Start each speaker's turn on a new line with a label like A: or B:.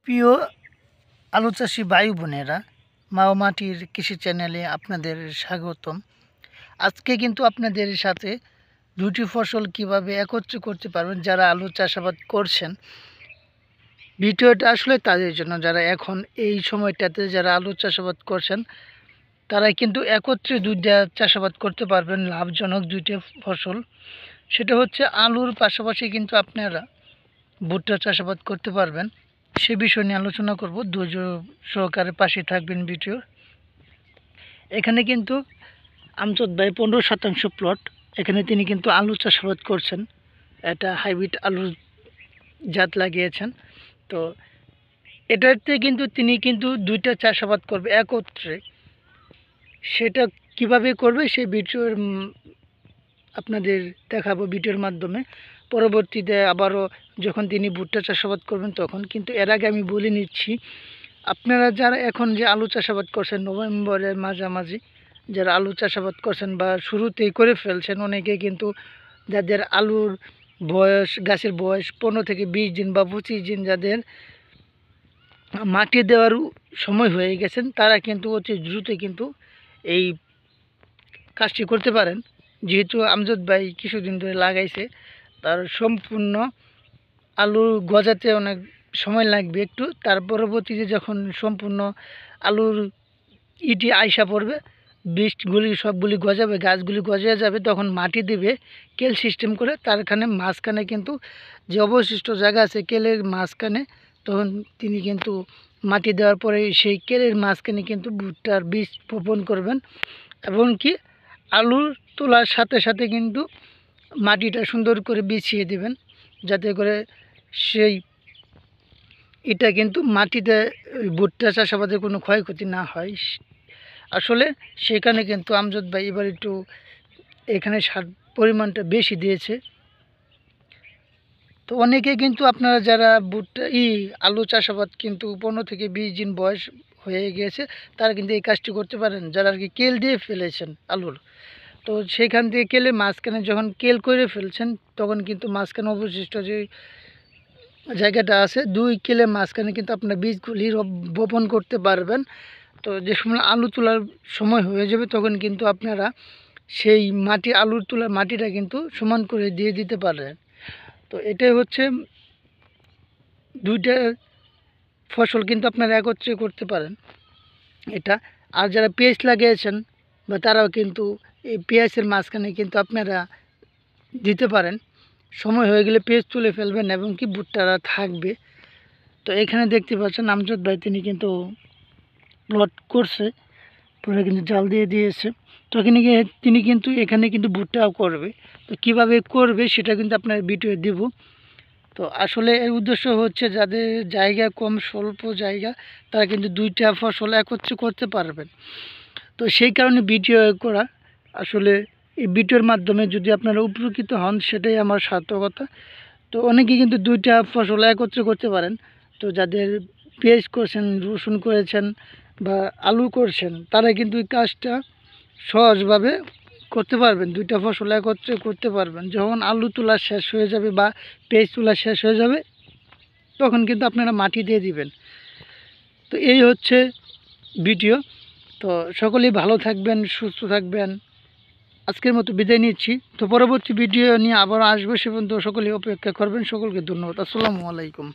A: প্রিয় আলু চাষি ভাই বোনেরা, মা ও মাটির কৃষি চ্যানেলে আপনাদের স্বাগতম। আজকে কিন্তু আপনাদের সাথে দুটি ফসল কিভাবে একত্রে করতে পারবেন যারা আলু চাষাবাদ করছেন। ভিডিওটা আসলে তাদের জন্য যারা এখন এই সময়টাতে যারা আলু চাষাবাদ করছেন, তারা কিন্তু একত্রে দুইটা চাষাবাদ করতে পারবেন, লাভজনক দুইটা ফসল। সেটা হচ্ছে আলুর পাশাপাশি কিন্তু আপনারা ভুট্টা চাষাবাদ করতে পারবেন। সে বিষয় নিয়ে আলোচনা করব, ধৈর্য সহকারে পাশে থাকবেন ভিডিওর। এখানে কিন্তু আমজাদ ভাই 15% প্লট, এখানে তিনি কিন্তু আলু চাষাবাদ করছেন। এটা হাইব্রিড আলুর জাত লাগিয়েছেন। তো এটাতে কিন্তু তিনি কিন্তু দুইটা চাষাবাদ করবে একত্রে। সেটা কিভাবে করবে সেই ভিডিওর আপনাদের দেখাবো ভিডিওর মাধ্যমে। পরবর্তীতে আবারও যখন তিনি ভুট্টা চাষাবাদ করবেন তখন। কিন্তু এর আগে আমি বলে নিচ্ছি, আপনারা যারা এখন যে আলু চাষাবাদ করছেন নভেম্বরের মাঝামাঝি যারা আলু চাষাবাদ করছেন বা শুরুতেই করে ফেলছেন, অনেকে কিন্তু যাদের আলুর বয়স, গাছের বয়স 15 থেকে 20 দিন বা 25 দিন, যাদের মাটি দেওয়ার সময় হয়ে গেছেন, তারা কিন্তু অতি দ্রুত কিন্তু এই কাজটি করতে পারেন। যেহেতু আমজাদ ভাই কিছুদিন ধরে লাগাইছে, তার সম্পূর্ণ আলু গজাতে অনেক সময় লাগবে একটু। তার পরবর্তীতে যখন সম্পূর্ণ আলুর ইটি আইসা পড়বে, বীজগুলি সবগুলি গজাবে, গাছগুলি গজিয়ে যাবে, তখন মাটি দিবে কেল সিস্টেম করে। তারখানে মাঝখানে কিন্তু যে অবশিষ্ট জায়গা আছে কেলের মাঝখানে, তখন তিনি কিন্তু মাটি দেওয়ার পরে সেই কেলের মাঝখানে কিন্তু ভুট্টার বীজ বপন করবেন। এবং কি আলুর তোলার সাথে সাথে কিন্তু মাটিটা সুন্দর করে বিছিয়ে দেবেন, যাতে করে সেই এটা কিন্তু মাটিতে ভুট্টা চাষাবাদের কোনো ক্ষয়ক্ষতি না হয়। আসলে সেখানে কিন্তু আমজাদ ভাই এবার একটু এখানে সার পরিমাণটা বেশি দিয়েছে। তো অনেকে কিন্তু আপনারা যারা ভুট্টা আলু চাষাবাদ কিন্তু 15 থেকে 20 দিন বয়স হয়ে গিয়েছে, তারা কিন্তু এই কাজটি করতে পারেন, যারা আর কি কেল দিয়ে ফেলেছেন আলুর। তো সেখান থেকে কেলে মাঝখানে যখন কেল করে ফেলছেন, তখন কিন্তু মাঝখানে অবশিষ্ট যে জায়গাটা আছে, 2 কেলে মাঝখানে কিন্তু আপনার বীজগুলি বপন করতে পারবেন। তো যে সময় আলু তোলার সময় হয়ে যাবে, তখন কিন্তু আপনারা সেই মাটি, আলুর তোলার মাটিটা কিন্তু সমান করে দিয়ে দিতে পারেন। তো এটাই হচ্ছে দুইটা ফসল কিন্তু আপনারা একত্রে করতে পারেন এটা। আর যারা পেঁয়াজ লাগিয়েছেন বা তারাও কিন্তু এই পেঁয়াজের মাঝখানে কিন্তু আপনারা দিতে পারেন। সময় হয়ে গেলে পেঁয়াজ তুলে ফেলবেন এবং কি ভুট্টারা থাকবে। তো এখানে দেখতে পাচ্ছেন আমজাদ ভাই তিনি কিন্তু প্লট করছে, পরে কিন্তু জাল দিয়ে দিয়েছে। তো এখানে তিনি কিন্তু এখানে কিন্তু ভুট্টাও করবে। তো কিভাবে করবে সেটা কিন্তু আপনার ভিডিও দিব। তো আসলে এর উদ্দেশ্য হচ্ছে যাদের জায়গা কম, স্বল্প জায়গা, তারা কিন্তু দুইটা ফসল একত্রে করতে পারবেন। তো সেই কারণে ভিডিও করা। আসলে এই ভিডিওর মাধ্যমে যদি আপনারা উপকৃত হন, সেটাই আমার সার্থকতা। তো অনেকে কিন্তু দুইটা ফসল একত্রে করতে পারেন। তো যাদের পেঁয়াজ করছেন, রসুন করেছেন বা আলু করছেন, তারা কিন্তু এই কাজটা সহজভাবে করতে পারবেন, দুইটা ফসল একত্রে করতে পারবেন। যখন আলু তোলা শেষ হয়ে যাবে বা পেঁয়াজ তোলা শেষ হয়ে যাবে, তখন কিন্তু আপনারা মাটি দিয়ে দিবেন। তো এই হচ্ছে ভিডিও। তো সকলেই ভালো থাকবেন, সুস্থ থাকবেন। আজকের মতো বিদায় নিচ্ছি। তো পরবর্তী ভিডিও নিয়ে আবার আসবো, সে পর্যন্ত সকলেই অপেক্ষা করবেন। সকলকে ধন্যবাদ। আসসালামু আলাইকুম।